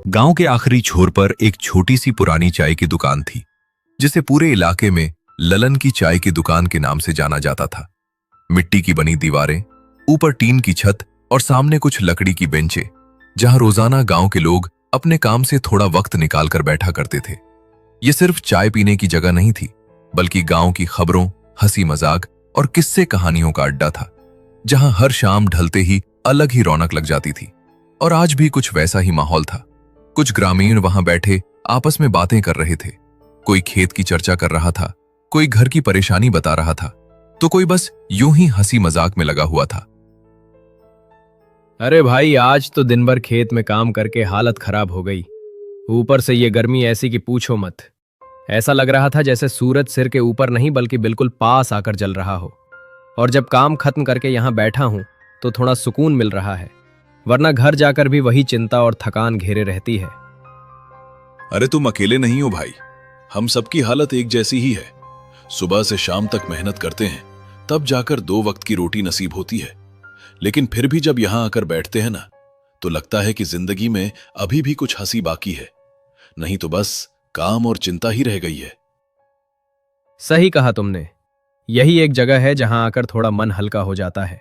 गांव के आखिरी छोर पर एक छोटी सी पुरानी चाय की दुकान थी, जिसे पूरे इलाके में ललन की चाय की दुकान के नाम से जाना जाता था। मिट्टी की बनी दीवारें, ऊपर टीन की छत और सामने कुछ लकड़ी की बेंचें, जहां रोजाना गांव के लोग अपने काम से थोड़ा वक्त निकाल कर बैठा करते थे। ये सिर्फ चाय पीने की जगह नहीं थी, बल्कि गांव की खबरों, हंसी मजाक और किस्से कहानियों का अड्डा था, जहां हर शाम ढलते ही अलग ही रौनक लग जाती थी। और आज भी कुछ वैसा ही माहौल था। कुछ ग्रामीण वहां बैठे आपस में बातें कर रहे थे। कोई खेत की चर्चा कर रहा था, कोई घर की परेशानी बता रहा था, तो कोई बस यूं ही हंसी मजाक में लगा हुआ था। अरे भाई, आज तो दिन भर खेत में काम करके हालत खराब हो गई। ऊपर से ये गर्मी ऐसी कि पूछो मत। ऐसा लग रहा था जैसे सूरज सिर के ऊपर नहीं बल्कि बिल्कुल पास आकर जल रहा हो। और जब काम खत्म करके यहाँ बैठा हूं तो थोड़ा सुकून मिल रहा है, वरना घर जाकर भी वही चिंता और थकान घेरे रहती है। अरे तुम अकेले नहीं हो भाई, हम सबकी हालत एक जैसी ही है। सुबह से शाम तक मेहनत करते हैं, तब जाकर 2 वक्त की रोटी नसीब होती है। लेकिन फिर भी जब यहां आकर बैठते हैं ना, तो लगता है कि जिंदगी में अभी भी कुछ हंसी बाकी है, नहीं तो बस काम और चिंता ही रह गई है। सही कहा तुमने। यही एक जगह है जहां आकर थोड़ा मन हल्का हो जाता है,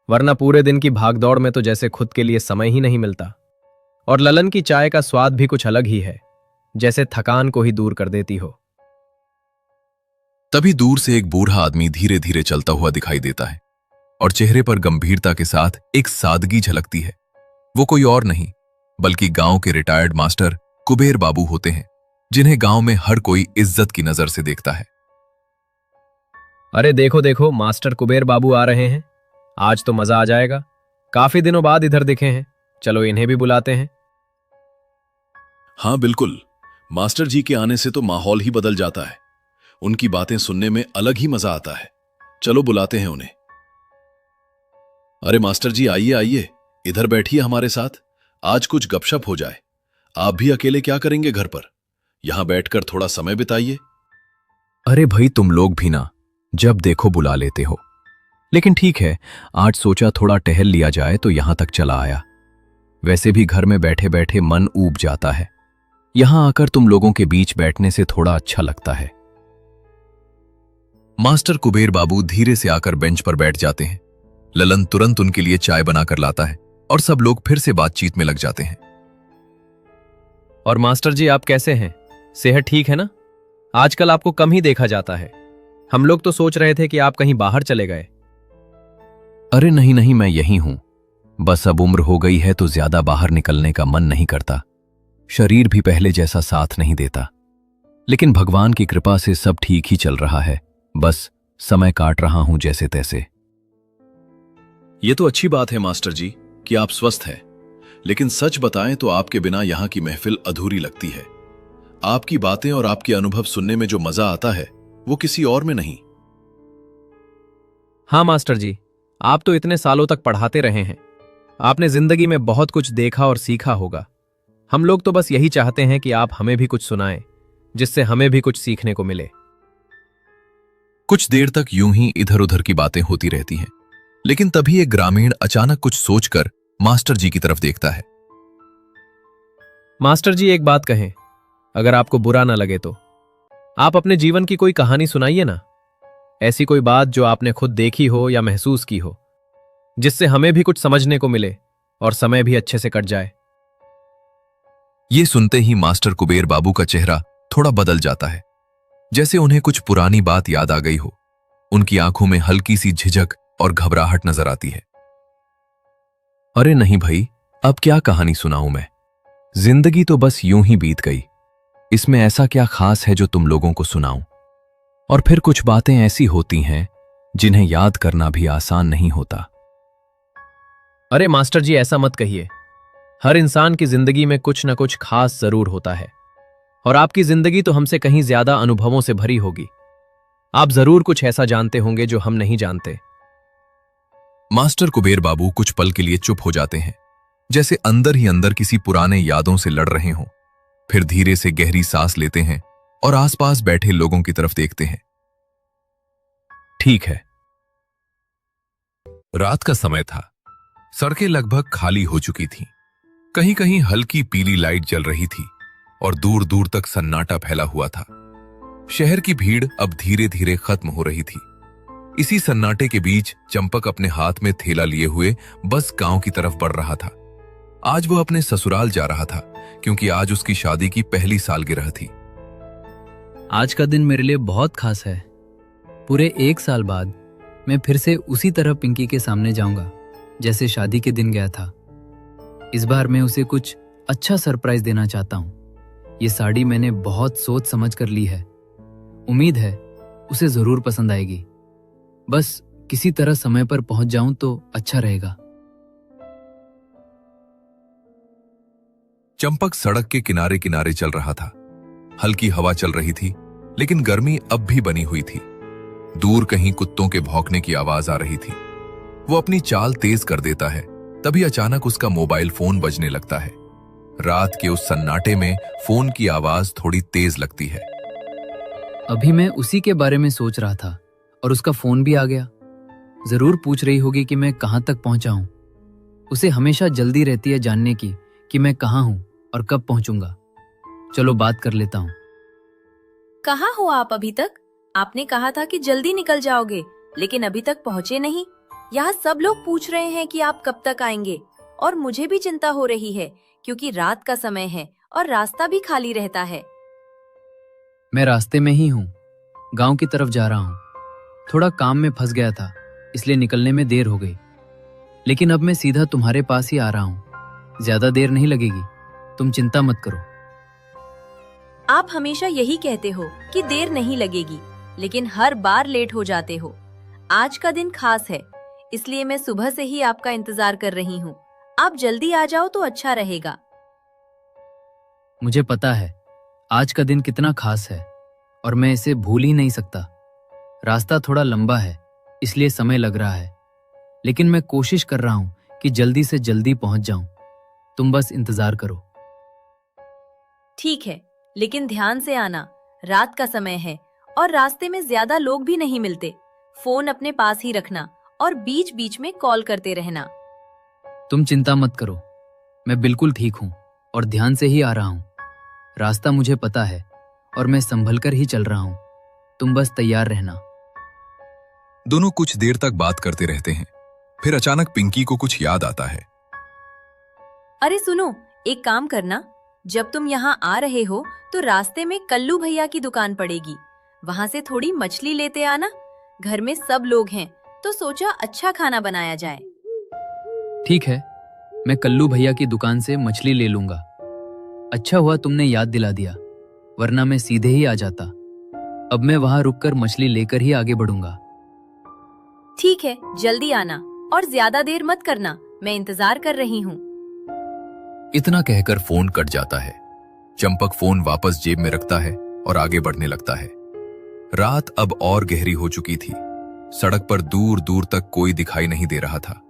वरना पूरे दिन की भागदौड़ में तो जैसे खुद के लिए समय ही नहीं मिलता। और ललन की चाय का स्वाद भी कुछ अलग ही है, जैसे थकान को ही दूर कर देती हो। तभी दूर से एक बूढ़ा आदमी धीरे धीरे चलता हुआ दिखाई देता है, और चेहरे पर गंभीरता के साथ एक सादगी झलकती है। वो कोई और नहीं बल्कि गांव के रिटायर्ड मास्टर कुबेर बाबू होते हैं, जिन्हें गांव में हर कोई इज्जत की नजर से देखता है। अरे देखो देखो, मास्टर कुबेर बाबू आ रहे हैं। आज तो मजा आ जाएगा। काफी दिनों बाद इधर दिखे हैं, चलो इन्हें भी बुलाते हैं। हाँ बिल्कुल, मास्टर जी के आने से तो माहौल ही बदल जाता है। उनकी बातें सुनने में अलग ही मजा आता है। चलो बुलाते हैं उन्हें। अरे मास्टर जी, आइए आइए, इधर बैठिए हमारे साथ। आज कुछ गपशप हो जाए। आप भी अकेले क्या करेंगे घर पर, यहां बैठकर थोड़ा समय बिताइए। अरे भाई, तुम लोग भी ना जब देखो बुला लेते हो। लेकिन ठीक है, आज सोचा थोड़ा टहल लिया जाए तो यहां तक चला आया। वैसे भी घर में बैठे बैठे मन ऊब जाता है, यहां आकर तुम लोगों के बीच बैठने से थोड़ा अच्छा लगता है। मास्टर कुबेर बाबू धीरे से आकर बेंच पर बैठ जाते हैं। ललन तुरंत उनके लिए चाय बनाकर लाता है और सब लोग फिर से बातचीत में लग जाते हैं। और मास्टर जी, आप कैसे हैं? सेहत ठीक है ना? आजकल आपको कम ही देखा जाता है। हम लोग तो सोच रहे थे कि आप कहीं बाहर चले गए। अरे नहीं नहीं, मैं यही हूं। बस अब उम्र हो गई है तो ज्यादा बाहर निकलने का मन नहीं करता। शरीर भी पहले जैसा साथ नहीं देता। लेकिन भगवान की कृपा से सब ठीक ही चल रहा है। बस समय काट रहा हूं जैसे तैसे। ये तो अच्छी बात है मास्टर जी कि आप स्वस्थ हैं, लेकिन सच बताएं तो आपके बिना यहां की महफिल अधूरी लगती है। आपकी बातें और आपके अनुभव सुनने में जो मजा आता है वो किसी और में नहीं। हाँ मास्टर जी, आप तो इतने सालों तक पढ़ाते रहे हैं। आपने जिंदगी में बहुत कुछ देखा और सीखा होगा। हम लोग तो बस यही चाहते हैं कि आप हमें भी कुछ सुनाएं, जिससे हमें भी कुछ सीखने को मिले। कुछ देर तक यूं ही इधर उधर की बातें होती रहती हैं, लेकिन तभी एक ग्रामीण अचानक कुछ सोचकर मास्टर जी की तरफ देखता है। मास्टर जी, एक बात कहें, अगर आपको बुरा ना लगे तो आप अपने जीवन की कोई कहानी सुनाइए ना। ऐसी कोई बात जो आपने खुद देखी हो या महसूस की हो, जिससे हमें भी कुछ समझने को मिले और समय भी अच्छे से कट जाए। ये सुनते ही मास्टर कुबेर बाबू का चेहरा थोड़ा बदल जाता है, जैसे उन्हें कुछ पुरानी बात याद आ गई हो। उनकी आंखों में हल्की सी झिझक और घबराहट नजर आती है। अरे नहीं भाई, अब क्या कहानी सुनाऊं मैं? जिंदगी तो बस यूं ही बीत गई। इसमें ऐसा क्या खास है जो तुम लोगों को सुनाऊं? और फिर कुछ बातें ऐसी होती हैं जिन्हें याद करना भी आसान नहीं होता। अरे मास्टर जी, ऐसा मत कहिए। हर इंसान की जिंदगी में कुछ न कुछ खास जरूर होता है, और आपकी जिंदगी तो हमसे कहीं ज्यादा अनुभवों से भरी होगी। आप जरूर कुछ ऐसा जानते होंगे जो हम नहीं जानते। मास्टर कुबेर बाबू कुछ पल के लिए चुप हो जाते हैं, जैसे अंदर ही अंदर किसी पुराने यादों से लड़ रहे हों। फिर धीरे से गहरी सांस लेते हैं और आसपास बैठे लोगों की तरफ देखते हैं। ठीक है। रात का समय था। सड़कें लगभग खाली हो चुकी थीं। कहीं कहीं हल्की पीली लाइट जल रही थी और दूर दूर तक सन्नाटा फैला हुआ था। शहर की भीड़ अब धीरे धीरे खत्म हो रही थी। इसी सन्नाटे के बीच चंपक अपने हाथ में थैला लिए हुए बस गांव की तरफ बढ़ रहा था। आज वह अपने ससुराल जा रहा था क्योंकि आज उसकी शादी की पहली सालगिरह थी। आज का दिन मेरे लिए बहुत खास है। पूरे 1 साल बाद मैं फिर से उसी तरह पिंकी के सामने जाऊंगा जैसे शादी के दिन गया था। इस बार मैं उसे कुछ अच्छा सरप्राइज देना चाहता हूँ। ये साड़ी मैंने बहुत सोच समझ कर ली है। उम्मीद है उसे जरूर पसंद आएगी। बस किसी तरह समय पर पहुंच जाऊं तो अच्छा रहेगा। चंपक सड़क के किनारे किनारे चल रहा था। हल्की हवा चल रही थी लेकिन गर्मी अब भी बनी हुई थी। दूर कहीं कुत्तों के भौंकने की आवाज आ रही थी। वो अपनी चाल तेज कर देता है, तभी अचानक उसका मोबाइल फोन बजने लगता है। रात के उस सन्नाटे में फोन की आवाज थोड़ी तेज लगती है। अभी मैं उसी के बारे में सोच रहा था और उसका फोन भी आ गया। जरूर पूछ रही होगी कि मैं कहां तक पहुंचा हूं। उसे हमेशा जल्दी रहती है जानने की कि मैं कहां हूं और कब पहुंचूंगा। चलो बात कर लेता हूं। कहाँ हो आप अभी तक? आपने कहा था कि जल्दी निकल जाओगे, लेकिन अभी तक पहुँचे नहीं। यहाँ सब लोग पूछ रहे हैं कि आप कब तक आएंगे और मुझे भी चिंता हो रही है क्योंकि रात का समय है और रास्ता भी खाली रहता है। मैं रास्ते में ही हूँ, गांव की तरफ जा रहा हूँ। थोड़ा काम में फंस गया था इसलिए निकलने में देर हो गई, लेकिन अब मैं सीधा तुम्हारे पास ही आ रहा हूँ। ज्यादा देर नहीं लगेगी, तुम चिंता मत करो। आप हमेशा यही कहते हो कि देर नहीं लगेगी, लेकिन हर बार लेट हो जाते हो। आज का दिन खास है, इसलिए मैं सुबह से ही आपका इंतजार कर रही हूँ। आप जल्दी आ जाओ तो अच्छा रहेगा। मुझे पता है आज का दिन कितना खास है और मैं इसे भूल ही नहीं सकता। रास्ता थोड़ा लंबा है इसलिए समय लग रहा है, लेकिन मैं कोशिश कर रहा हूँ कि जल्दी से जल्दी पहुंच जाऊं। तुम बस इंतजार करो। ठीक है, लेकिन ध्यान से आना। रात का समय है और रास्ते में ज्यादा लोग भी नहीं मिलते। फोन अपने पास ही रखना और बीच बीच में कॉल करते रहना। तुम चिंता मत करो, मैं बिल्कुल ठीक हूँ और ध्यान से ही आ रहा हूँ। रास्ता मुझे पता है और मैं संभल कर ही चल रहा हूँ। तुम बस तैयार रहना। दोनों कुछ देर तक बात करते रहते हैं। फिर अचानक पिंकी को कुछ याद आता है। अरे सुनो, एक काम करना, जब तुम यहाँ आ रहे हो तो रास्ते में कल्लू भैया की दुकान पड़ेगी। वहाँ से थोड़ी मछली लेते आना। घर में सब लोग हैं तो सोचा अच्छा खाना बनाया जाए। ठीक है, मैं कल्लू भैया की दुकान से मछली ले लूंगा। अच्छा हुआ तुमने याद दिला दिया, वरना मैं सीधे ही आ जाता। अब मैं वहां रुककर मछली लेकर ही आगे बढ़ूंगा। ठीक है, जल्दी आना और ज्यादा देर मत करना। मैं इंतजार कर रही हूँ। इतना कहकर फोन कट जाता है। चंपक फोन वापस जेब में रखता है और आगे बढ़ने लगता है। रात अब और गहरी हो चुकी थी। सड़क पर दूर दूर तक कोई दिखाई नहीं दे रहा था।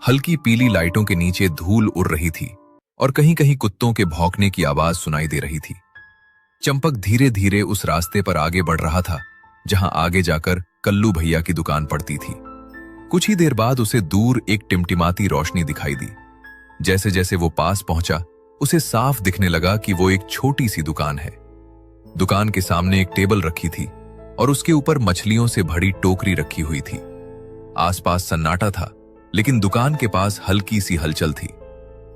हल्की पीली लाइटों के नीचे धूल उड़ रही थी और कहीं कहीं कुत्तों के भौंकने की आवाज सुनाई दे रही थी। चंपक धीरे धीरे उस रास्ते पर आगे बढ़ रहा था जहां आगे जाकर कल्लू भैया की दुकान पड़ती थी। कुछ ही देर बाद उसे दूर एक टिमटिमाती रोशनी दिखाई दी। जैसे जैसे वो पास पहुंचा, उसे साफ दिखने लगा कि वो एक छोटी सी दुकान है। दुकान के सामने एक टेबल रखी थी और उसके ऊपर मछलियों से भरी टोकरी रखी हुई थी। आसपास सन्नाटा था, लेकिन दुकान के पास हल्की सी हलचल थी।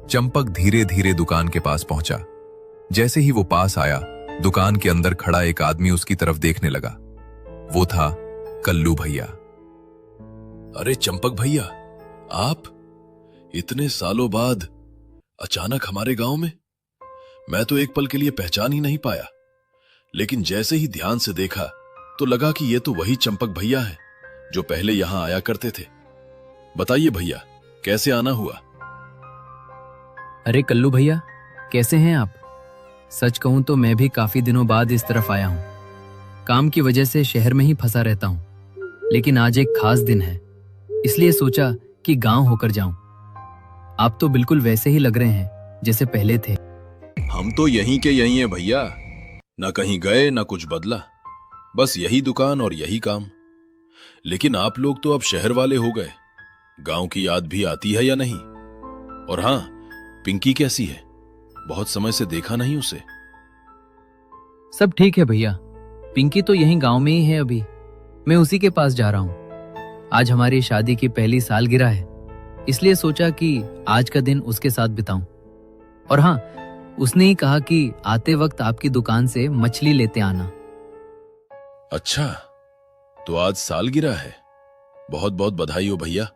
चंपक धीरे धीरे दुकान के पास पहुंचा। जैसे ही वो पास आया, दुकान के अंदर खड़ा एक आदमी उसकी तरफ देखने लगा। वो था कल्लू भैया। अरे चंपक भैया, आप इतने सालों बाद अचानक हमारे गांव में? मैं तो एक पल के लिए पहचान ही नहीं पाया, लेकिन जैसे ही ध्यान से देखा तो लगा कि ये तो वही चंपक भैया हैं जो पहले यहां आया करते थे। बताइए भैया, कैसे आना हुआ? अरे कल्लू भैया, कैसे हैं आप? सच कहूं तो मैं भी काफी दिनों बाद इस तरफ आया हूं। काम की वजह से शहर में ही फंसा रहता हूं, लेकिन आज एक खास दिन है, इसलिए सोचा कि गांव होकर जाऊं। आप तो बिल्कुल वैसे ही लग रहे हैं जैसे पहले थे। हम तो यहीं के यहीं हैं भैया, ना कहीं गए ना कुछ बदला, बस यही दुकान और यही काम। लेकिन आप लोग तो अब शहर वाले हो गए, गांव की याद भी आती है या नहीं? और हाँ, पिंकी कैसी है? बहुत समय से देखा नहीं उसे। सब ठीक है भैया। पिंकी तो यहीं गांव में ही है अभी। मैं उसी के पास जा रहा हूँ। आज हमारी शादी की पहली सालगिरह है, इसलिए सोचा कि आज का दिन उसके साथ बिताऊं। और हाँ, उसने ही कहा कि आते वक्त आपकी दुकान से मछली लेते आना। अच्छा, तो आज सालगिरह है। बहुत बहुत बधाई हो भैया।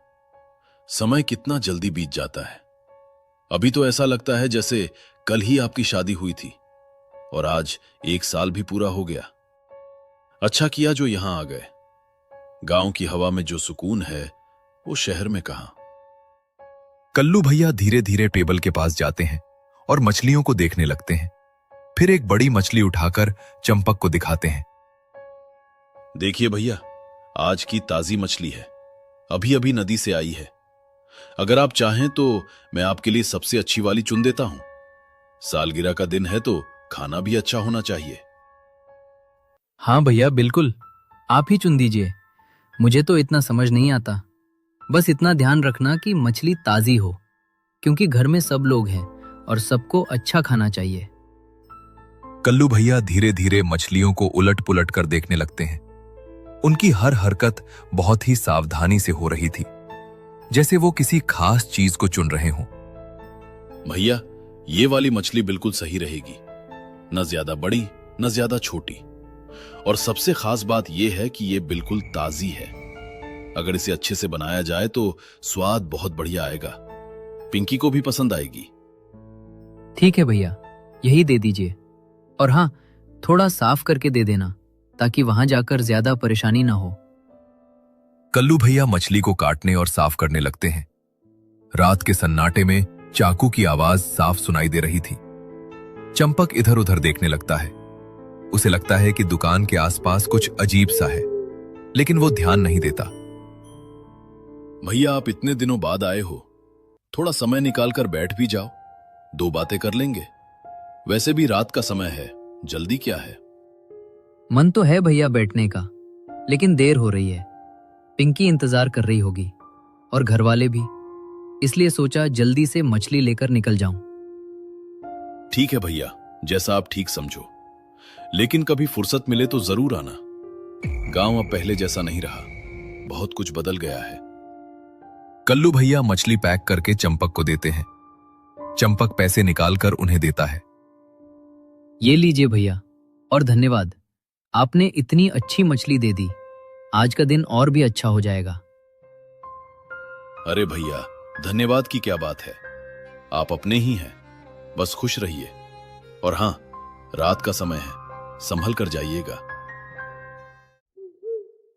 समय कितना जल्दी बीत जाता है। अभी तो ऐसा लगता है जैसे कल ही आपकी शादी हुई थी और आज 1 साल भी पूरा हो गया। अच्छा किया जो यहां आ गए। गांव की हवा में जो सुकून है वो शहर में कहां। कल्लू भैया धीरे धीरे टेबल के पास जाते हैं और मछलियों को देखने लगते हैं। फिर एक बड़ी मछली उठाकर चंपक को दिखाते हैं। देखिए भैया, आज की ताजी मछली है, अभी अभी नदी से आई है। अगर आप चाहें तो मैं आपके लिए सबसे अच्छी वाली चुन देता हूं। सालगिरह का दिन है तो खाना भी अच्छा होना चाहिए। हाँ भैया, बिल्कुल, आप ही चुन दीजिए। मुझे तो इतना समझ नहीं आता। बस इतना ध्यान रखना कि मछली ताजी हो, क्योंकि घर में सब लोग हैं और सबको अच्छा खाना चाहिए। कल्लू भैया धीरे धीरे मछलियों को उलट पुलट कर देखने लगते हैं। उनकी हर हरकत बहुत ही सावधानी से हो रही थी, जैसे वो किसी खास चीज को चुन रहे हों। भैया, ये वाली मछली बिल्कुल सही रहेगी। न ज्यादा बड़ी न ज्यादा छोटी, और सबसे खास बात यह है कि ये बिल्कुल ताजी है। अगर इसे अच्छे से बनाया जाए तो स्वाद बहुत बढ़िया आएगा। पिंकी को भी पसंद आएगी। ठीक है भैया, यही दे दीजिए। और हाँ, थोड़ा साफ करके दे देना ताकि वहां जाकर ज्यादा परेशानी ना हो। कल्लू भैया मछली को काटने और साफ करने लगते हैं। रात के सन्नाटे में चाकू की आवाज साफ सुनाई दे रही थी। चंपक इधर उधर देखने लगता है। उसे लगता है कि दुकान के आसपास कुछ अजीब सा है, लेकिन वो ध्यान नहीं देता। भैया, आप इतने दिनों बाद आए हो, थोड़ा समय निकालकर बैठ भी जाओ, 2 बातें कर लेंगे। वैसे भी रात का समय है, जल्दी क्या है। मन तो है भैया बैठने का, लेकिन देर हो रही है। पिंकी इंतजार कर रही होगी और घर वाले भी, इसलिए सोचा जल्दी से मछली लेकर निकल जाऊं। ठीक है भैया, जैसा आप ठीक समझो, लेकिन कभी फुर्सत मिले तो जरूर आना। गांव अब पहले जैसा नहीं रहा, बहुत कुछ बदल गया है। कल्लू भैया मछली पैक करके चंपक को देते हैं। चंपक पैसे निकालकर उन्हें देता है। ये लीजिए भैया, और धन्यवाद। आपने इतनी अच्छी मछली दे दी। आज का दिन और भी अच्छा हो जाएगा। अरे भैया, धन्यवाद की क्या बात है। आप अपने ही हैं, बस खुश रहिए। और हां, रात का समय है, संभल कर जाइएगा।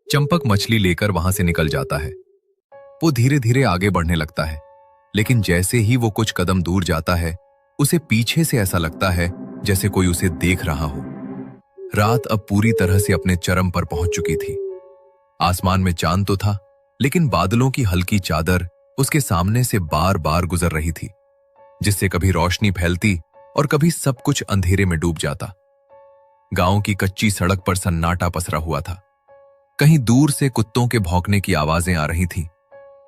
चंपक मछली लेकर वहां से निकल जाता है। वो धीरे धीरे आगे बढ़ने लगता है, लेकिन जैसे ही वो कुछ कदम दूर जाता है, उसे पीछे से ऐसा लगता है जैसे कोई उसे देख रहा हो। रात अब पूरी तरह से अपने चरम पर पहुंच चुकी थी। आसमान में चांद तो था, लेकिन बादलों की हल्की चादर उसके सामने से बार बार गुजर रही थी, जिससे कभी रोशनी फैलती और कभी सब कुछ अंधेरे में डूब जाता। गांव की कच्ची सड़क पर सन्नाटा पसरा हुआ था। कहीं दूर से कुत्तों के भौंकने की आवाजें आ रही थीं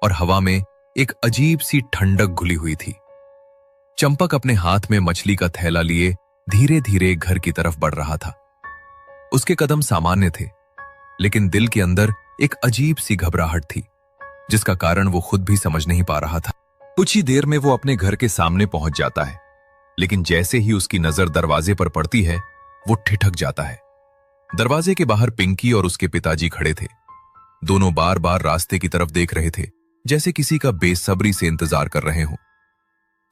और हवा में एक अजीब सी ठंडक घुली हुई थी। चंपक अपने हाथ में मछली का थैला लिए धीरे धीरे घर की तरफ बढ़ रहा था। उसके कदम सामान्य थे, लेकिन दिल के अंदर एक अजीब सी घबराहट थी, जिसका कारण वो खुद भी समझ नहीं पा रहा था। कुछ ही देर में वो अपने घर के सामने पहुंच जाता है, लेकिन जैसे ही उसकी नजर दरवाजे पर पड़ती है, वो ठिठक जाता है। दरवाजे के बाहर पिंकी और उसके पिताजी खड़े थे। दोनों बार बार रास्ते की तरफ देख रहे थे, जैसे किसी का बेसब्री से इंतजार कर रहे हों।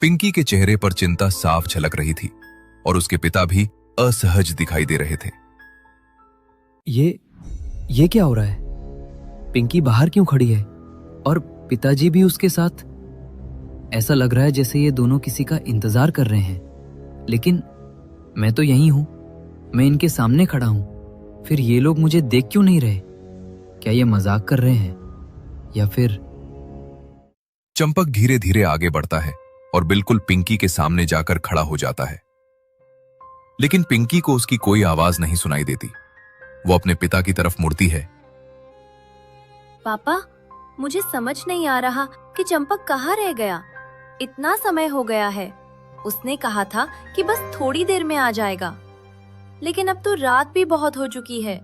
पिंकी के चेहरे पर चिंता साफ झलक रही थी और उसके पिता भी असहज दिखाई दे रहे थे। ये क्या हो रहा है? पिंकी बाहर क्यों खड़ी है और पिताजी भी उसके साथ? ऐसा लग रहा है जैसे ये दोनों किसी का इंतजार कर रहे हैं, लेकिन मैं तो यहीं हूं, मैं इनके सामने खड़ा हूं। फिर ये लोग मुझे देख क्यों नहीं रहे? क्या ये मजाक कर रहे हैं या फिर? चंपक धीरे धीरे आगे बढ़ता है और बिल्कुल पिंकी के सामने जाकर खड़ा हो जाता है, लेकिन पिंकी को उसकी कोई आवाज नहीं सुनाई देती। वो अपने पिता की तरफ मुड़ती है। पापा, मुझे समझ नहीं आ रहा कि चंपक कहाँ रह गया। इतना समय हो गया है, उसने कहा था कि बस थोड़ी देर में आ जाएगा, लेकिन अब तो रात भी बहुत हो चुकी है,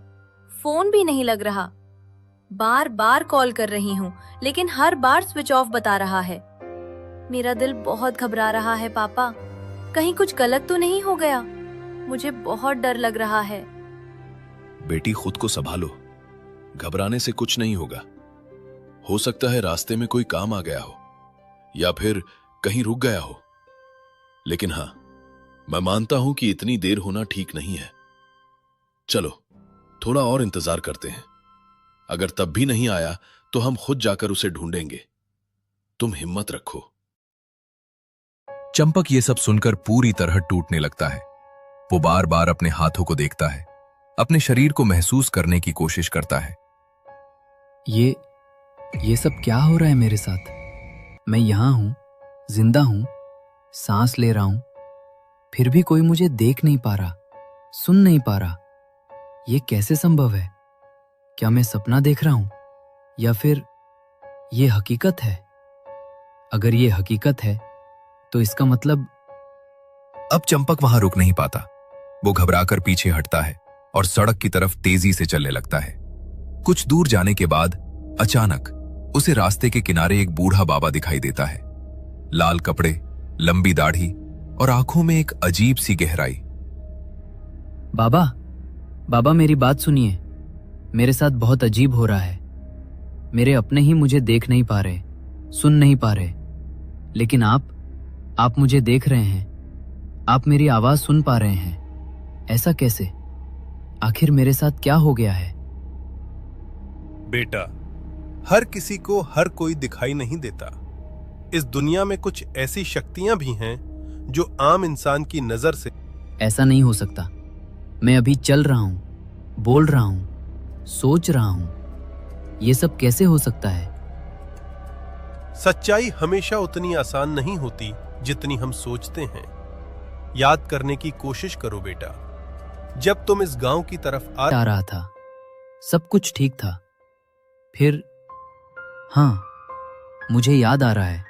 फोन भी नहीं लग रहा। बार बार कॉल कर रही हूँ, लेकिन हर बार स्विच ऑफ बता रहा है। मेरा दिल बहुत घबरा रहा है पापा, कहीं कुछ गलत तो नहीं हो गया? मुझे बहुत डर लग रहा है। बेटी, खुद को संभालो, घबराने से कुछ नहीं होगा। हो सकता है रास्ते में कोई काम आ गया हो या फिर कहीं रुक गया हो, लेकिन हां, मैं मानता हूं कि इतनी देर होना ठीक नहीं है। चलो थोड़ा और इंतजार करते हैं, अगर तब भी नहीं आया तो हम खुद जाकर उसे ढूंढेंगे। तुम हिम्मत रखो। चंपक ये सब सुनकर पूरी तरह टूटने लगता है। वो बार बार अपने हाथों को देखता है, अपने शरीर को महसूस करने की कोशिश करता है। ये सब क्या हो रहा है मेरे साथ? मैं यहां हूं, जिंदा हूं, सांस ले रहा हूं, फिर भी कोई मुझे देख नहीं पा रहा, सुन नहीं पा रहा। ये कैसे संभव है? क्या मैं सपना देख रहा हूं या फिर ये हकीकत है? अगर ये हकीकत है तो इसका मतलब अब चंपक वहां रुक नहीं पाता। वो घबराकर पीछे हटता है और सड़क की तरफ तेजी से चलने लगता है। कुछ दूर जाने के बाद अचानक उसे रास्ते के किनारे एक बूढ़ा बाबा दिखाई देता है। लाल कपड़े, लंबी दाढ़ी और आंखों में एक अजीब सी गहराई। बाबा मेरी बात सुनिए, मेरे साथ बहुत अजीब हो रहा है। मेरे अपने ही मुझे देख नहीं पा रहे, सुन नहीं पा रहे, लेकिन आप मुझे देख रहे हैं, आप मेरी आवाज सुन पा रहे हैं। ऐसा कैसे? आखिर मेरे साथ क्या हो गया है? बेटा, हर किसी को हर कोई दिखाई नहीं देता। इस दुनिया में कुछ ऐसी शक्तियां भी हैं जो आम इंसान की नजर से। ऐसा नहीं हो सकता। मैं अभी चल रहा हूं, बोल रहा हूं, सोच रहा हूं। ये सब कैसे हो सकता है? सच्चाई हमेशा उतनी आसान नहीं होती जितनी हम सोचते हैं। याद करने की कोशिश करो बेटा, जब तुम इस गांव की तरफ आ रहा था, सब कुछ ठीक था। फिर हाँ, मुझे याद आ रहा है,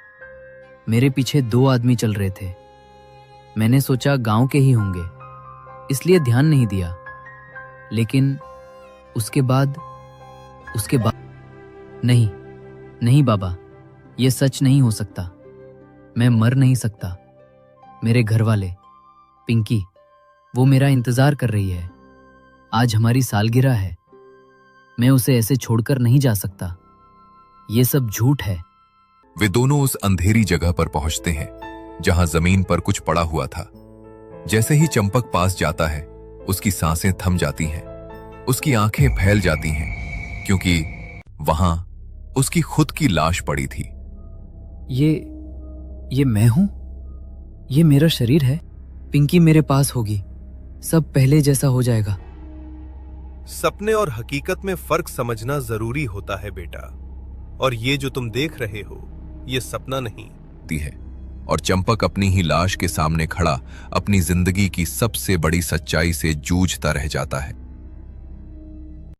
मेरे पीछे 2 आदमी चल रहे थे। मैंने सोचा गांव के ही होंगे, इसलिए ध्यान नहीं दिया। लेकिन उसके बाद नहीं बाबा, ये सच नहीं हो सकता। मैं मर नहीं सकता। मेरे घर वाले, पिंकी, वो मेरा इंतजार कर रही है। आज हमारी सालगिरह है, मैं उसे ऐसे छोड़कर नहीं जा सकता। ये सब झूठ है। वे दोनों उस अंधेरी जगह पर पहुंचते हैं जहां जमीन पर कुछ पड़ा हुआ था। जैसे ही चंपक पास जाता है, उसकी सांसें थम जाती हैं, उसकी आंखें फैल जाती हैं, क्योंकि वहां उसकी खुद की लाश पड़ी थी। ये मैं हूं? ये मेरा शरीर है? पिंकी मेरे पास होगी, सब पहले जैसा हो जाएगा। सपने और हकीकत में फर्क समझना जरूरी होता है बेटा, और ये जो तुम देख रहे हो, ये सपना नहीं है। और चंपक अपनी ही लाश के सामने खड़ा अपनी जिंदगी की सबसे बड़ी सच्चाई से जूझता रह जाता है।